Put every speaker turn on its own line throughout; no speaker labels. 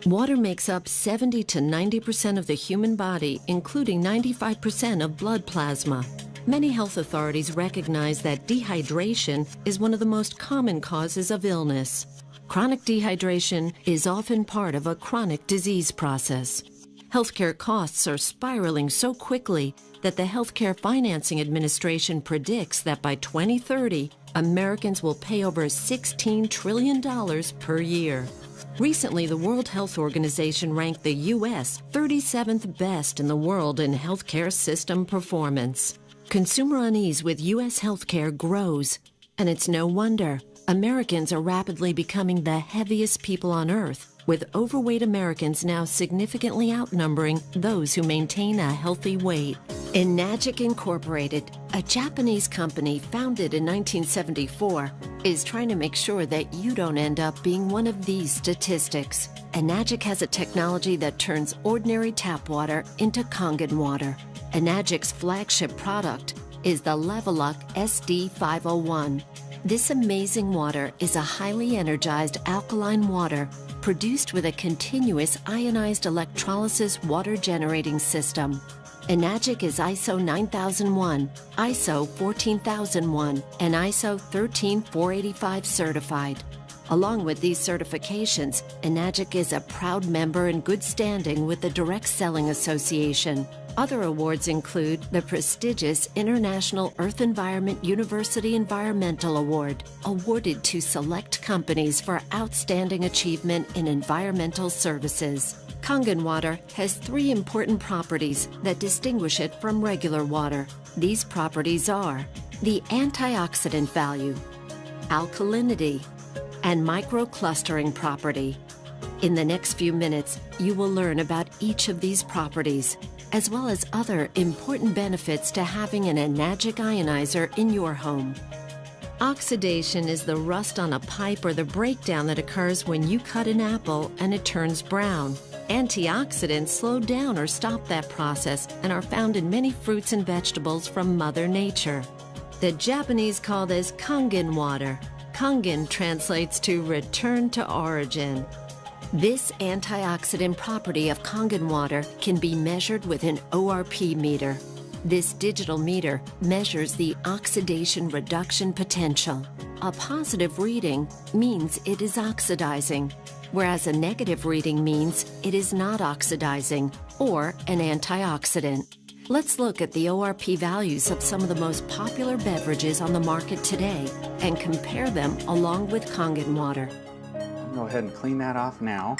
Water makes up 70 to 90% of the human body, including 95% of blood plasma. Many health authorities recognize that dehydration is one of the most common causes of illness. Chronic dehydration is often part of a chronic disease process. Healthcare costs are spiraling so quickly that the Healthcare Financing Administration predicts that by 2030, Americans will pay over $16 trillion per year. Recently, the World Health Organization ranked the U.S. 37th best in the world in healthcare system performance. Consumer unease with U.S. healthcare grows, and it's no wonder. Americans are rapidly becoming the heaviest people on earth, with overweight Americans now significantly outnumbering those who maintain a healthy weight. IonizeKangenH2O Incorporated, a Japanese company founded in 1974, is trying to make sure that you don't end up being one of these statistics. IonizeKangenH2O has a technology that turns ordinary tap water into Kangen water. IonizeKangenH's flagship product is the Leveluck SD501. This amazing water is a highly energized alkaline water produced with a continuous ionized electrolysis water generating system. IonizeKangenH is ISO 9001, ISO 14001, and ISO 13485 certified. Along with these certifications, IonizeKangenH is a proud member in good standing with the Direct Selling Association. Other awards include the prestigious International Earth Environment University Environmental Award, awarded to select companies for outstanding achievement in environmental services. Kangen water has 3 important properties that distinguish it from regular water. These properties are the antioxidant value, alkalinity, and microclustering property. In the next few minutes, you will learn about each of these properties, as well as other important benefits to having an IonizeKangenH ionizer in your home. Oxidation is the rust on a pipe or the breakdown that occurs when you cut an apple and it turns brown. Antioxidants slow down or stop that process and are found in many fruits and vegetables from Mother Nature. The Japanese call this Kangen water. Kangen translates to return to origin. This antioxidant property of Kangen water can be measured with an ORP meter. This digital meter measures the oxidation reduction potential. A positive reading means it is oxidizing, whereas a negative reading means it is not oxidizing or an antioxidant. Let's look at the ORP values of some of the most popular beverages on the market today and compare them along with Kangen water.
Go ahead and clean that off now.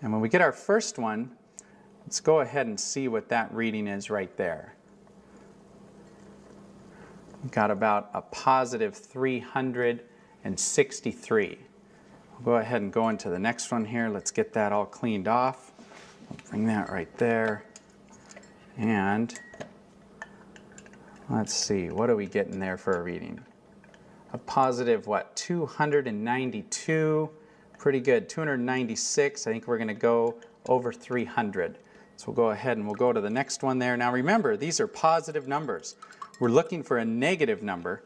And when we get our first one, let's go ahead and see what that reading is right there. We've got about a positive 363. We'll go ahead and go into the next one here. Let's get that all cleaned off. I'll bring that right there. And let's see, what are we getting there for a reading? A positive, what, 292, pretty good, 296. I think we're going to go over 300. So we'll go ahead and we'll go to the next one there. Now remember, these are positive numbers. We're looking for a negative number.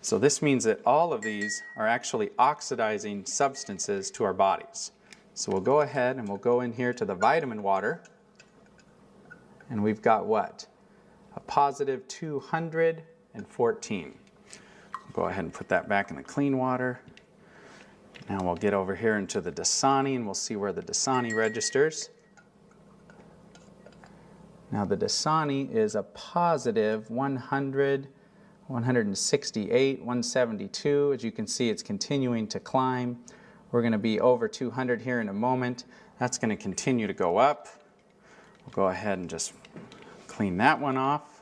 So this means that all of these are actually oxidizing substances to our bodies. So we'll go ahead and we'll go in here to the vitamin water. And we've got what? A positive 214. Go ahead and put that back in the clean water. Now we'll get over here into the Dasani and we'll see where the Dasani registers. Now the Dasani is a positive 100, 168, 172. As you can see, it's continuing to climb. We're going to be over 200 here in a moment. That's going to continue to go up. We'll go ahead and just clean that one off.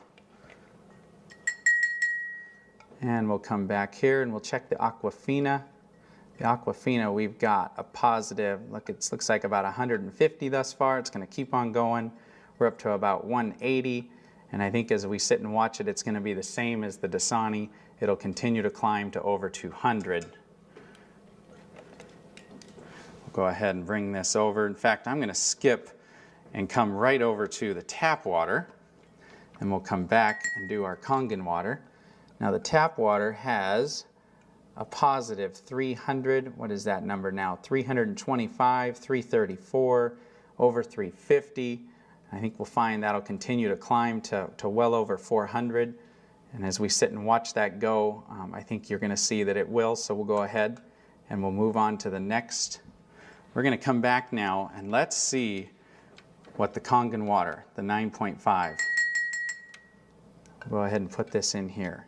And we'll come back here and we'll check the Aquafina. The Aquafina, we've got a positive, look, it looks like about 150 thus far. It's going to keep on going. We're up to about 180. And I think as we sit and watch it, it's going to be the same as the Dasani. It'll continue to climb to over 200. We'll go ahead and bring this over. In fact, I'm going to skip and come right over to the tap water. And we'll come back and do our Kangen water. Now the tap water has a positive 300. What is that number now? 325, 334, over 350. I think we'll find that'll continue to climb to well over 400. And as we sit and watch that go, I think you're going to see that it will. So we'll go ahead and we'll move on to the next. We're going to come back now and let's see what the Kangen water, the 9.5. Go ahead and put this in here.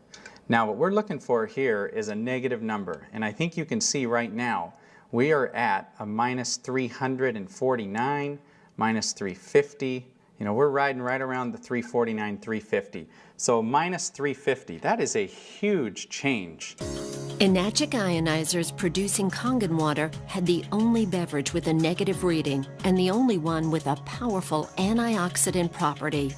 Now what we're looking for here is a negative number, and I think you can see right now we are at a minus 349, minus 350. You know, we're riding right around the 349, 350. So minus 350, that is a huge change.
Enagic ionizers producing Kangen water had the only beverage with a negative reading and the only one with a powerful antioxidant property.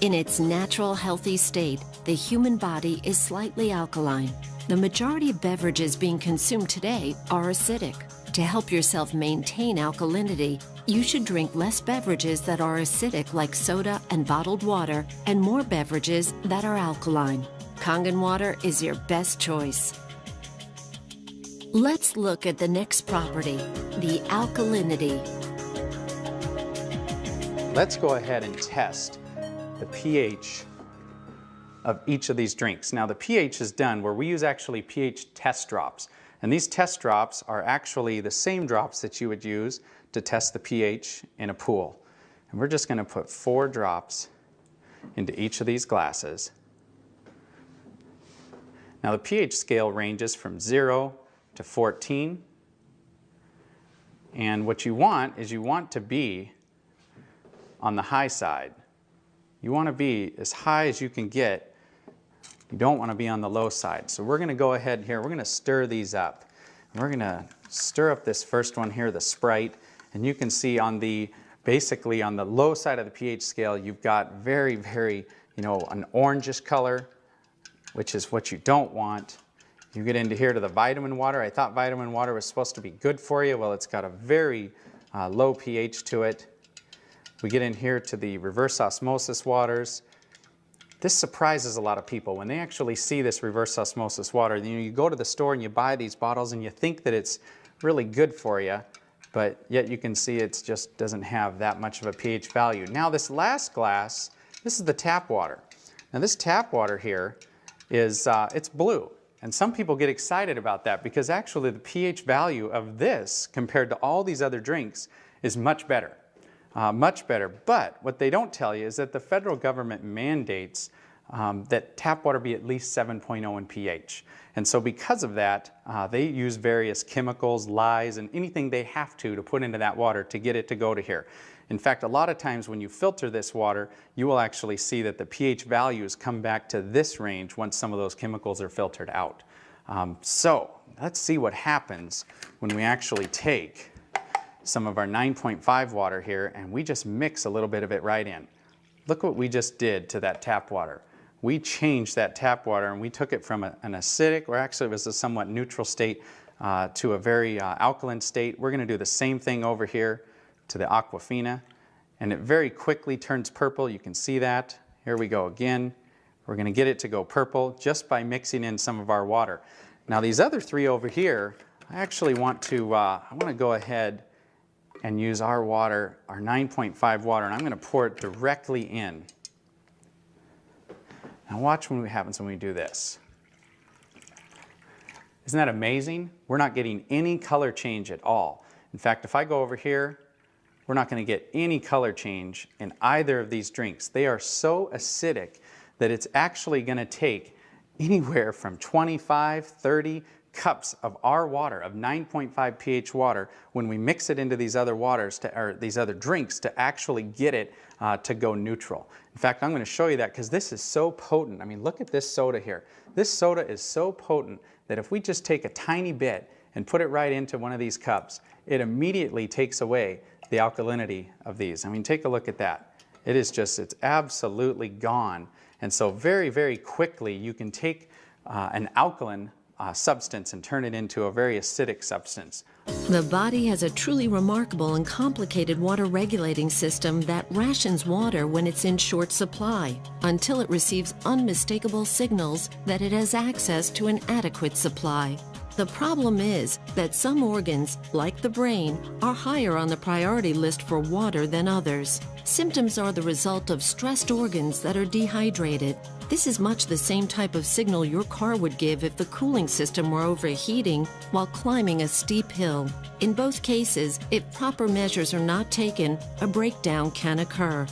In its natural, healthy state, the human body is slightly alkaline. The majority of beverages being consumed today are acidic. To help yourself maintain alkalinity, you should drink less beverages that are acidic like soda and bottled water, and more beverages that are alkaline. Kangen water is your best choice. Let's look at the next property, the alkalinity.
Let's go ahead and test the pH of each of these drinks. Now the pH is done where we use actually pH test drops. And these test drops are actually the same drops that you would use to test the pH in a pool. And we're just going to put 4 drops into each of these glasses. Now the pH scale ranges from 0 to 14. And what you want is you want to be on the high side. You want to be as high as you can get. You don't want to be on the low side. So we're going to go ahead here. We're going to stir these up. And we're going to stir up this first one here, the Sprite. And you can see on the, basically on the low side of the pH scale, you've got very, very, you know, an orangish color, which is what you don't want. You get into here to the vitamin water. I thought vitamin water was supposed to be good for you. Well, it's got a very low pH to it. We get in here to the reverse osmosis waters. This surprises a lot of people when they actually see this reverse osmosis water. You know, you go to the store and you buy these bottles and you think that it's really good for you, but yet you can see it just doesn't have that much of a pH value. Now this last glass, this is the tap water. Now this tap water here is, it's blue. And some people get excited about that because actually the pH value of this compared to all these other drinks is much better. Much better. But what they don't tell you is that the federal government mandates that tap water be at least 7.0 in pH. And so because of that, they use various chemicals, lyes, and anything they have to put into that water to get it to go to here. In fact, a lot of times when you filter this water, you will actually see that the pH values come back to this range once some of those chemicals are filtered out. So let's see what happens when we actually take some of our 9.5 water here and we just mix a little bit of it right in. Look what we just did to that tap water. We changed that tap water and we took it from an acidic, or actually it was a somewhat neutral state, to a very alkaline state. We're going to do the same thing over here to the Aquafina, and it very quickly turns purple. You can see that. Here we go again. We're going to get it to go purple just by mixing in some of our water. Now these other 3 over here, I actually want to, I want to go ahead and use our water, our 9.5 water, and I'm going to pour it directly in. Now watch what happens when we do this. Isn't that amazing? We're not getting any color change at all. In fact, if I go over here, we're not going to get any color change in either of these drinks. They are so acidic that it's actually going to take anywhere from 25, 30 cups of our water, of 9.5 pH water, when we mix it into these other waters, or these other drinks, to actually get it to go neutral. In fact, I'm going to show you that because this is so potent. I mean, look at this soda here. This soda is so potent that if we just take a tiny bit and put it right into one of these cups, it immediately takes away the alkalinity of these. I mean, take a look at that. It is just, it's absolutely gone. And so very, very quickly you can take an alkaline substance and turn it into a very acidic substance.
The body has a truly remarkable and complicated water regulating system that rations water when it's in short supply, until it receives unmistakable signals that it has access to an adequate supply. The problem is that some organs, like the brain, are higher on the priority list for water than others. Symptoms are the result of stressed organs that are dehydrated. This is much the same type of signal your car would give if the cooling system were overheating while climbing a steep hill. In both cases, if proper measures are not taken, a breakdown can occur.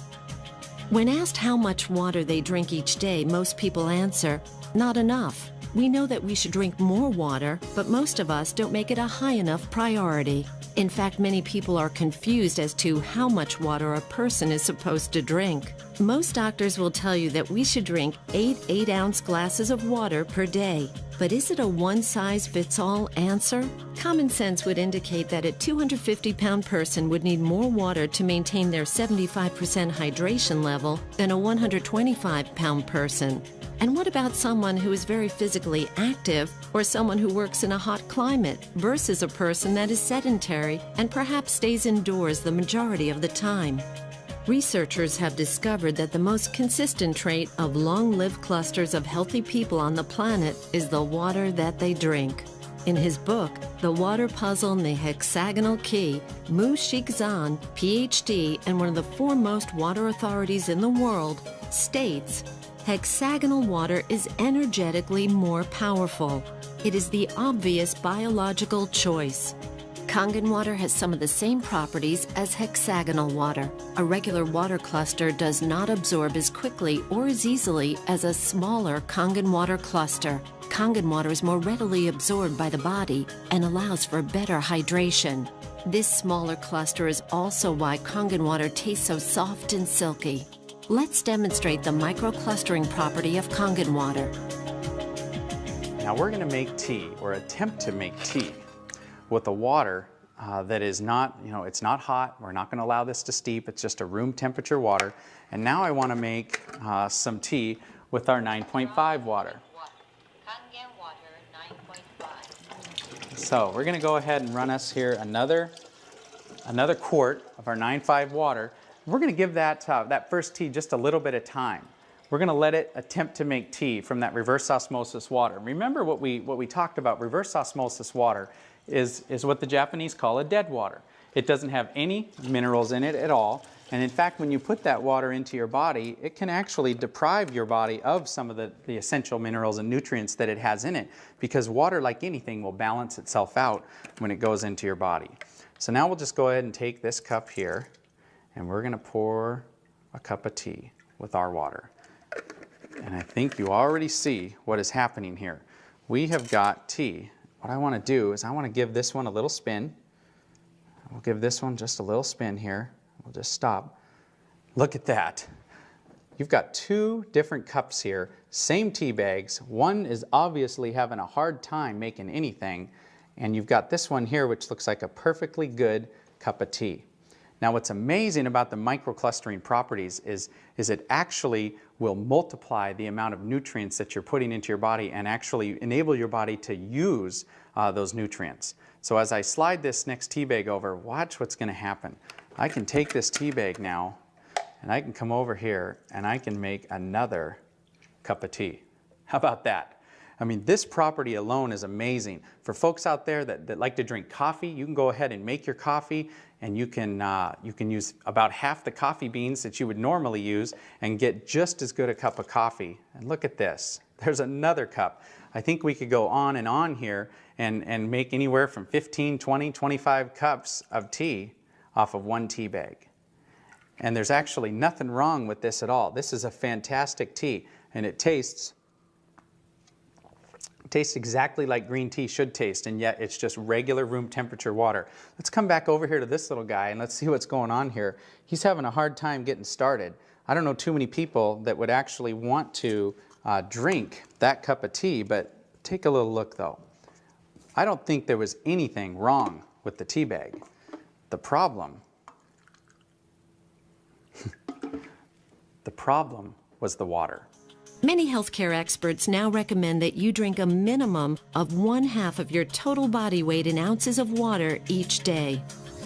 When asked how much water they drink each day, most people answer, "Not enough." We know that we should drink more water, but most of us don't make it a high enough priority. In fact, many people are confused as to how much water a person is supposed to drink. Most doctors will tell you that we should drink 8 8-ounce glasses of water per day. But is it a one-size-fits-all answer? Common sense would indicate that a 250-pound person would need more water to maintain their 75% hydration level than a 125-pound person. And what about someone who is very physically active or someone who works in a hot climate versus a person that is sedentary and perhaps stays indoors the majority of the time? Researchers have discovered that the most consistent trait of long-lived clusters of healthy people on the planet is the water that they drink. In his book, The Water Puzzle and the Hexagonal Key, Mu Shixan, PhD and one of the foremost water authorities in the world, states, hexagonal water is energetically more powerful. It is the obvious biological choice. Kangen water has some of the same properties as hexagonal water. A regular water cluster does not absorb as quickly or as easily as a smaller Kangen water cluster. Kangen water is more readily absorbed by the body and allows for better hydration. This smaller cluster is also why Kangen water tastes so soft and silky. Let's demonstrate the microclustering property of Kangen water.
Now we're going to make tea, or attempt to make tea, with a water that is not, it's not hot. We're not going to allow this to steep. It's just a room temperature water. And now I want to make some tea with our 9.5 water.
Kangen water 9.5.
So we're going to go ahead and run us here another quart of our 9.5 water. We're going to give that first tea just a little bit of time. We're going to let it attempt to make tea from that reverse osmosis water. Remember what we talked about. Reverse osmosis water is what the Japanese call a dead water. It doesn't have any minerals in it at all. And in fact, when you put that water into your body, it can actually deprive your body of some of the essential minerals and nutrients that it has in it, because water, like anything, will balance itself out when it goes into your body. So now we'll just go ahead and take this cup here, and we're going to pour a cup of tea with our water. And I think you already see what is happening here. We have got tea. What I want to do is I want to give this one a little spin. We'll give this one just a little spin here. We'll just stop. Look at that. You've got two different cups here, same tea bags. One is obviously having a hard time making anything, and you've got this one here which looks like a perfectly good cup of tea. Now what's amazing about the microclustering properties is it actually will multiply the amount of nutrients that you're putting into your body and actually enable your body to use those nutrients. So as I slide this next tea bag over, watch what's going to happen. I can take this tea bag now and I can come over here and I can make another cup of tea. How about that? I mean, this property alone is amazing. For folks out there that like to drink coffee, you can go ahead and make your coffee, and you can use about half the coffee beans that you would normally use and get just as good a cup of coffee. And look at this. There's another cup. I think we could go on and on here and make anywhere from 15, 20, 25 cups of tea off of one tea bag. And there's actually nothing wrong with this at all. This is a fantastic tea, and it tastes exactly like green tea should taste, and yet it's just regular room temperature water. Let's come back over here to this little guy and let's see what's going on here. He's having a hard time getting started. I don't know too many people that would actually want to drink that cup of tea, but take a little look though. I don't think there was anything wrong with the tea bag. The problem was the water.
Many healthcare experts now recommend that you drink a minimum of 1/2 of your total body weight in ounces of water each day.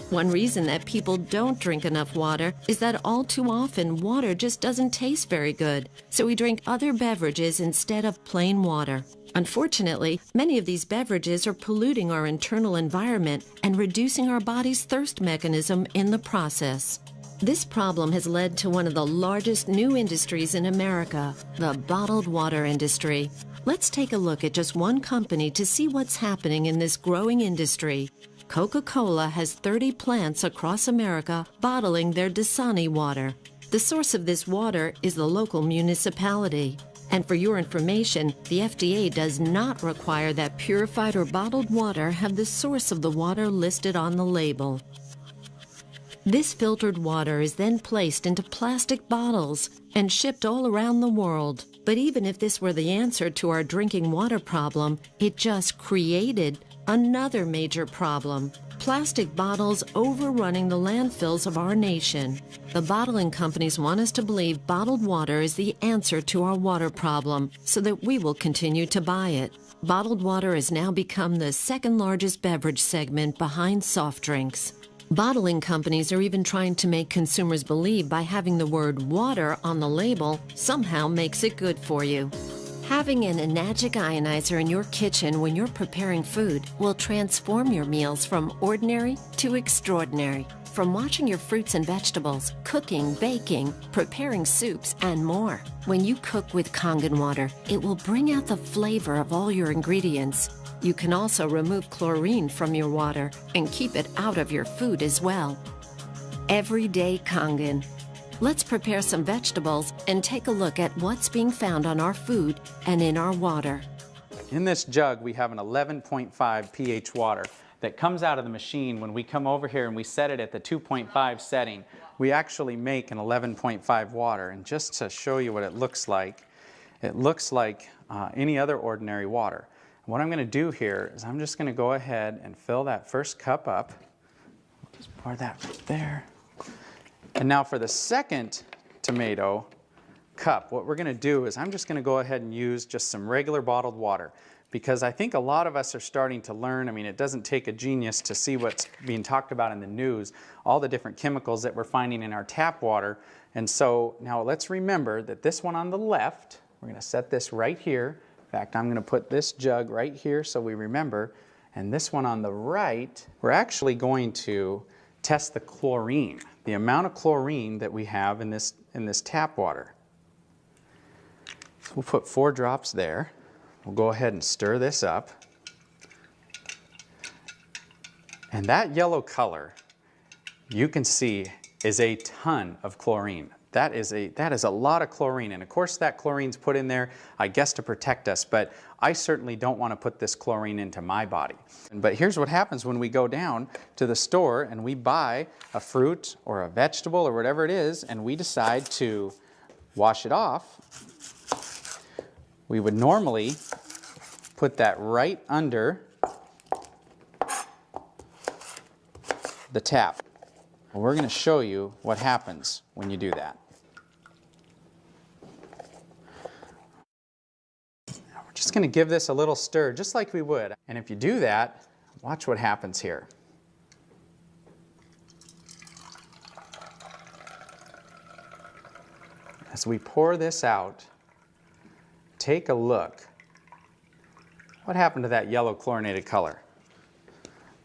One reason that people don't drink enough water is that all too often water just doesn't taste very good, so we drink other beverages instead of plain water. Unfortunately, many of these beverages are polluting our internal environment and reducing our body's thirst mechanism in the process. This problem has led to one of the largest new industries in America, the bottled water industry. Let's take a look at just one company to see what's happening in this growing industry. Coca-Cola has 30 plants across America bottling their Dasani water. The source of this water is the local municipality. And for your information, the FDA does not require that purified or bottled water have the source of the water listed on the label. This filtered water is then placed into plastic bottles and shipped all around the world. But even if this were the answer to our drinking water problem, it just created another major problem: plastic bottles overrunning the landfills of our nation. The bottling companies want us to believe bottled water is the answer to our water problem so that we will continue to buy it. Bottled water has now become the second largest beverage segment behind soft drinks. Bottling companies are even trying to make consumers believe by having the word water on the label somehow makes it good for you. Having an Enagic ionizer in your kitchen when you're preparing food will transform your meals from ordinary to extraordinary. From washing your fruits and vegetables, cooking, baking, preparing soups, and more. When you cook with Kangen water, it will bring out the flavor of all your ingredients. You can also remove chlorine from your water and keep it out of your food as well. Everyday Kangen. Let's prepare some vegetables and take a look at what's being found on our food and in our water.
In this jug, we have an 11.5 pH water that comes out of the machine. When we come over here and we set it at the 2.5 setting, we actually make an 11.5 water. And just to show you what it looks like any other ordinary water. What I'm going to do here is I'm just going to go ahead and fill that first cup up. Just pour that right there. And now for the second tomato cup, what we're going to do is I'm just going to go ahead and use just some regular bottled water, because I think a lot of us are starting to learn. I mean, it doesn't take a genius to see what's being talked about in the news, all the different chemicals that we're finding in our tap water. And so now let's remember that this one on the left, we're going to set this right here. In fact, I'm going to put this jug right here so we remember. And this one on the right, we're actually going to test the chlorine, the amount of chlorine that we have in this tap water. So we'll put 4 drops there. We'll go ahead and stir this up. And that yellow color, you can see, is a ton of chlorine. That is a lot of chlorine, and of course that chlorine's put in there, I guess, to protect us, but I certainly don't want to put this chlorine into my body. But here's what happens when we go down to the store and we buy a fruit or a vegetable or whatever it is, and we decide to wash it off. We would normally put that right under the tap. Well, we're going to show you what happens when you do that. We're just going to give this a little stir, just like we would. And if you do that, watch what happens here. As we pour this out, take a look. What happened to that yellow chlorinated color?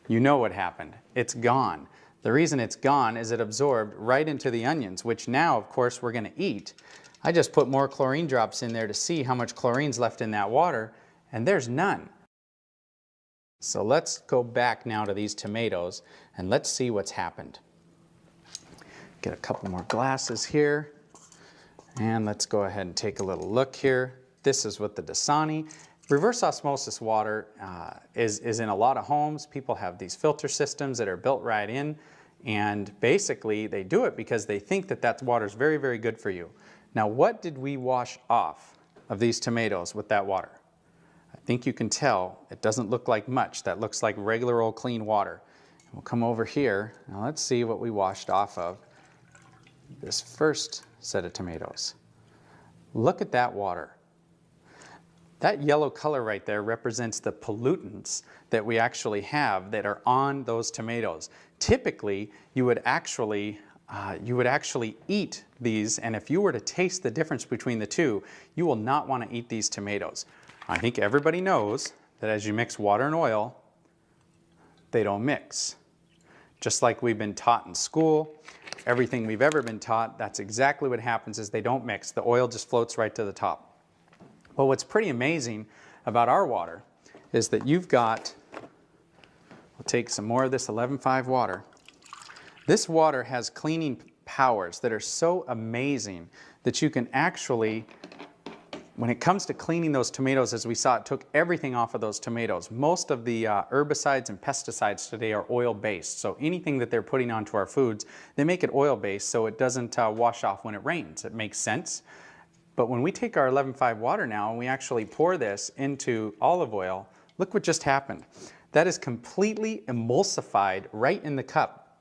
You know what happened. It's gone. The reason it's gone is it absorbed right into the onions, which now, of course, we're going to eat. I just put more chlorine drops in there to see how much chlorine's left in that water, and there's none. So let's go back now to these tomatoes, and let's see what's happened. Get a couple more glasses here, and let's go ahead and take a little look here. This is what the Dasani. Reverse osmosis water is in a lot of homes. People have these filter systems that are built right in, and basically they do it because they think that that water is very, very good for you. Now, what did we wash off of these tomatoes with that water? I think you can tell it doesn't look like much. That looks like regular old clean water. We'll come over here. Now let's see what we washed off of this first set of tomatoes. Look at that water. That yellow color right there represents the pollutants that we actually have that are on those tomatoes. Typically, you would actually eat these, and if you were to taste the difference between the two, you will not want to eat these tomatoes. I think everybody knows that as you mix water and oil, they don't mix. Just like we've been taught in school, everything we've ever been taught, that's exactly what happens is they don't mix. The oil just floats right to the top. Well, what's pretty amazing about our water is that you've got, we'll take some more of this 11.5 water. This water has cleaning powers that are so amazing that you can actually, when it comes to cleaning those tomatoes, as we saw, it took everything off of those tomatoes. Most of the herbicides and pesticides today are oil-based. So anything that they're putting onto our foods, they make it oil-based so it doesn't wash off when it rains. It makes sense. But when we take our 11.5 water now and we actually pour this into olive oil, look what just happened. That is completely emulsified right in the cup.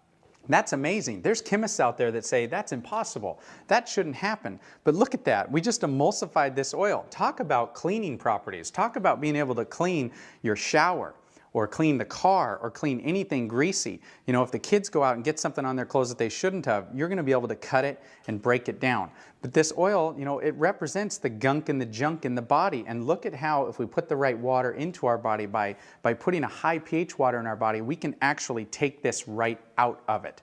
That's amazing. There's chemists out there that say that's impossible. That shouldn't happen. But look at that. We just emulsified this oil. Talk about cleaning properties. Talk about being able to clean your shower, or clean the car, or clean anything greasy. You know, if the kids go out and get something on their clothes that they shouldn't have, you're going to be able to cut it and break it down. But this oil, you know, it represents the gunk and the junk in the body. And look at how, if we put the right water into our body, by putting a high pH water in our body, we can actually take this right out of it.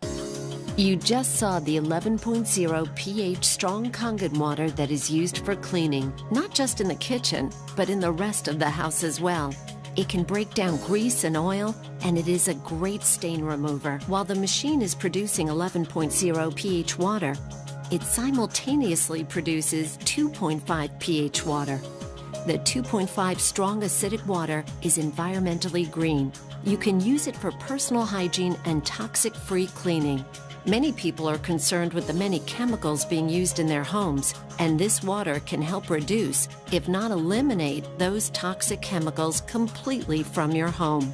You just saw the 11.0 pH strong Kangen water that is used for cleaning, not just in the kitchen, but in the rest of the house as well. It can break down grease and oil, and it is a great stain remover. While the machine is producing 11.0 pH water, it simultaneously produces 2.5 pH water. The 2.5 strong acidic water is environmentally green. You can use it for personal hygiene and toxic-free cleaning. Many people are concerned with the many chemicals being used in their homes, and this water can help reduce, if not eliminate, those toxic chemicals completely from your home.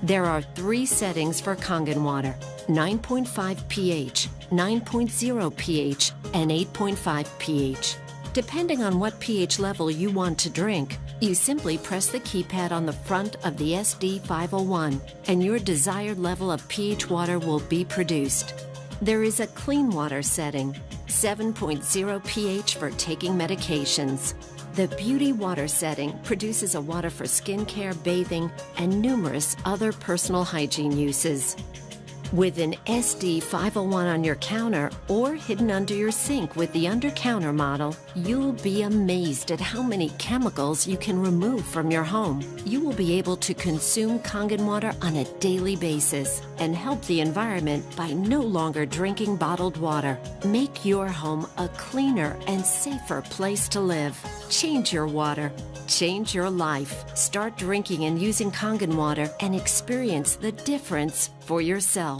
There are 3 settings for Kangen water: 9.5 pH, 9.0 pH, and 8.5 pH. Depending on what pH level you want to drink, you simply press the keypad on the front of the SD501, and your desired level of pH water will be produced. There is a clean water setting, 7.0 pH for taking medications. The beauty water setting produces a water for skincare, bathing, and numerous other personal hygiene uses. With an SD501 on your counter or hidden under your sink with the under-counter model, you'll be amazed at how many chemicals you can remove from your home. You will be able to consume Kangen water on a daily basis and help the environment by no longer drinking bottled water. Make your home a cleaner and safer place to live. Change your water. Change your life. Start drinking and using Kangen water and experience the difference for yourself.